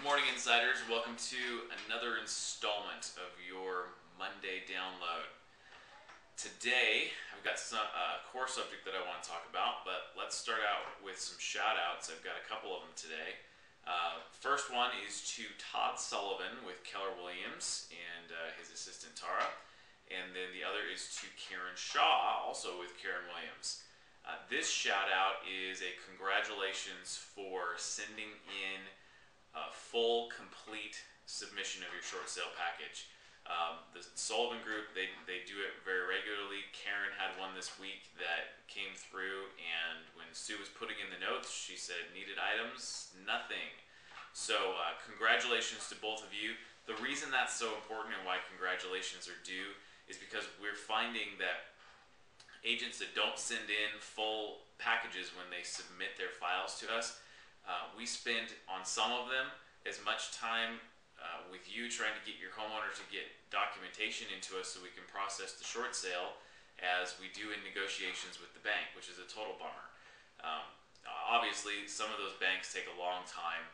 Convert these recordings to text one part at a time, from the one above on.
morning, insiders. Welcome to another installment of your Monday download. Today, I've got a core subject that I want to talk about, but let's start out with some shout outs. I've got a couple of them today. First one is to Todd Sullivan with Keller Williams and his assistant Tara. And then the other is to Karen Shaw, also with Karen Williams. This shout out is a congratulations for sending in a full, complete submission of your short sale package. The Sullivan Group, they do it very regularly. Karen had one this week that came through, and when Sue was putting in the notes, she said, needed items, nothing. So congratulations to both of you. The reason that's so important and why congratulations are due is because we're finding that agents that don't send in full packages when they submit their files to us, we spend on some of them as much time with you trying to get your homeowner to get documentation into us so we can process the short sale as we do in negotiations with the bank, which is a total bummer. Obviously, some of those banks take a long time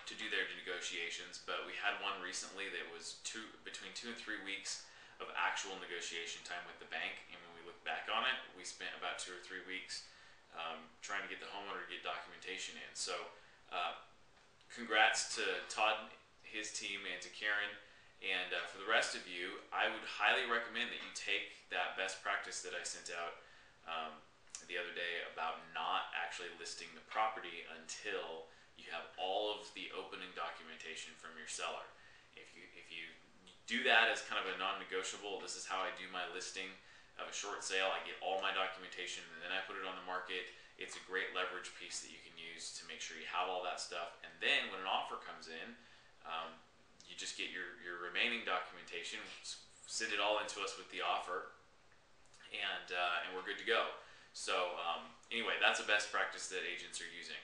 to do their negotiations, but we had one recently that was between 2 and 3 weeks of actual negotiation time with the bank, and when we look back on it, we spent about 2 or 3 weeks trying to get the homeowner to get documentation in. So congrats to Todd, his team, and to Karen, and for the rest of you, I would highly recommend that you take that best practice that I sent out the other day about not actually listing the property until you have all of the opening documentation from your seller. If you do that as kind of a non-negotiable, this is how I do my listing of a short sale. I get all my documentation and then I put it on the market. It's a great leverage piece that you can use to make sure you have all that stuff. And then when an offer comes in, you just get your remaining documentation, send it all into us with the offer, and we're good to go. So anyway, that's a best practice that agents are using.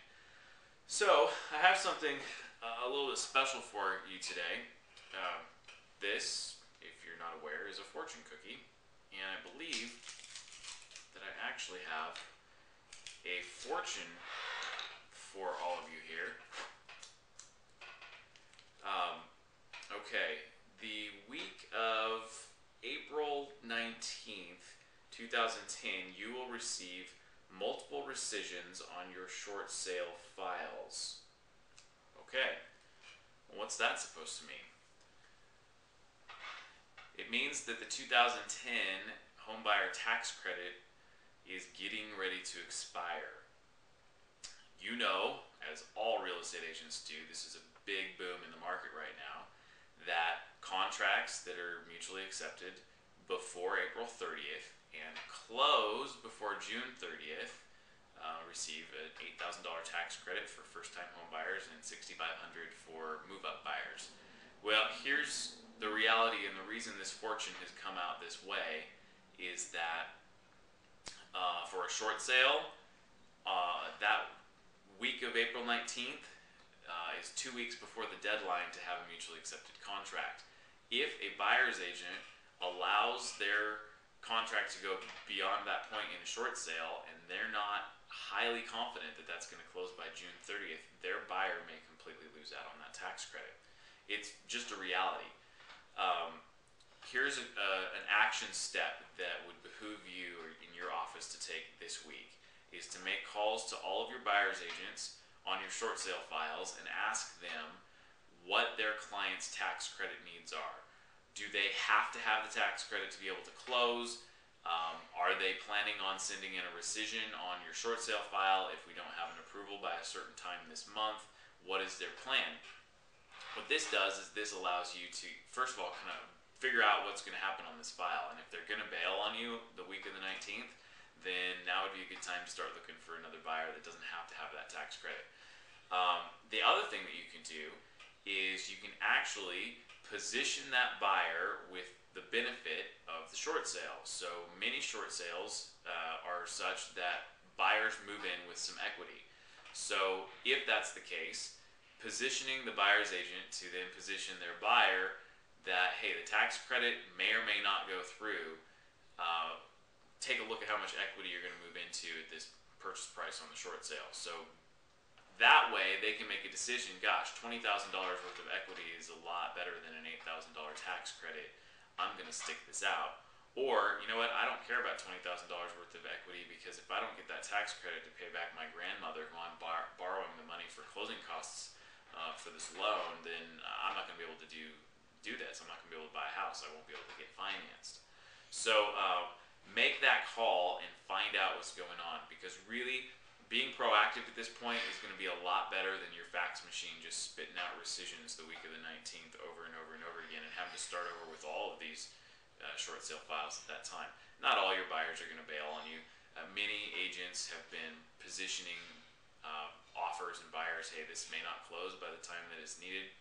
So I have something a little bit special for you today. This, if you're not aware, is a fortune cookie, and I believe that I actually have a fortune for all of you here. Okay, the week of April 19th, 2010, you will receive multiple rescissions on your short sale files. Okay, well, what's that supposed to mean? It means that the 2010 homebuyer tax credit is getting ready to expire. You know, as all real estate agents do, this is a big boom in the market right now, that contracts that are mutually accepted before April 30th and close before June 30th receive an $8,000 tax credit for first-time home buyers and $6,500 for move-up buyers. Well, here's the reality, and the reason this fortune has come out this way is that for a short sale, that week of April 19th is 2 weeks before the deadline to have a mutually accepted contract. If a buyer's agent allows their contract to go beyond that point in a short sale and they're not highly confident that that's going to close by June 30th, their buyer may completely lose out on that tax credit. It's just a reality. Here's an action step that would behoove you or in your office to take this week, is to make calls to all of your buyer's agents on your short sale files and ask them what their client's tax credit needs are. Do they have to have the tax credit to be able to close? Are they planning on sending in a rescission on your short sale file if we don't have an approval by a certain time this month? What is their plan? What this does is this allows you to, first of all, kind of figure out what's going to happen on this file. And if they're going to bail on you the week of the 19th, then now would be a good time to start looking for another buyer that doesn't have to have that tax credit. The other thing that you can do is you can actually position that buyer with the benefit of the short sale. So many short sales are such that buyers move in with some equity. So if that's the case, positioning the buyer's agent to then position their buyer that, hey, the tax credit may or may not go through, take a look at how much equity you're going to move into at this purchase price on the short sale. So that way they can make a decision, gosh, $20,000 worth of equity is a lot better than an $8,000 tax credit. I'm going to stick this out. Or, you know what, I don't care about $20,000 worth of equity, because if I don't get that tax credit to pay back my grandmother, who I'm borrowing the money for closing costs for this loan, then I'm not going to be able to do this. I'm not going to be able to buy a house. I won't be able to get financed. So make that call and find out what's going on, because really being proactive at this point is going to be a lot better than your fax machine just spitting out rescissions the week of the 19th over and over and over again, and having to start over with all of these short sale files at that time. Not all your buyers are going to bail on you. Many agents have been positioning offers and buyers, hey, this may not close by the time that it's needed.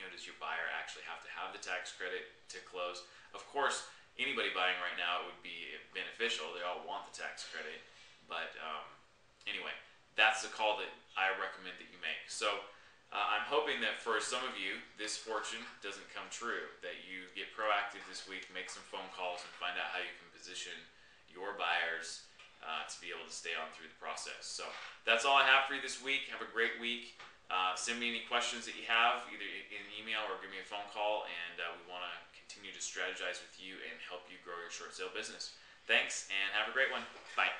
You know, does your buyer actually have to have the tax credit to close? Of course, anybody buying right now, it would be beneficial. They all want the tax credit. But anyway, that's the call that I recommend that you make. So I'm hoping that for some of you, this fortune doesn't come true, that you get proactive this week, make some phone calls, and find out how you can position your buyers to be able to stay on through the process. So that's all I have for you this week. Have a great week. Send me any questions that you have, either in an email or give me a phone call, and we want to continue to strategize with you and help you grow your short sale business. Thanks, and have a great one. Bye.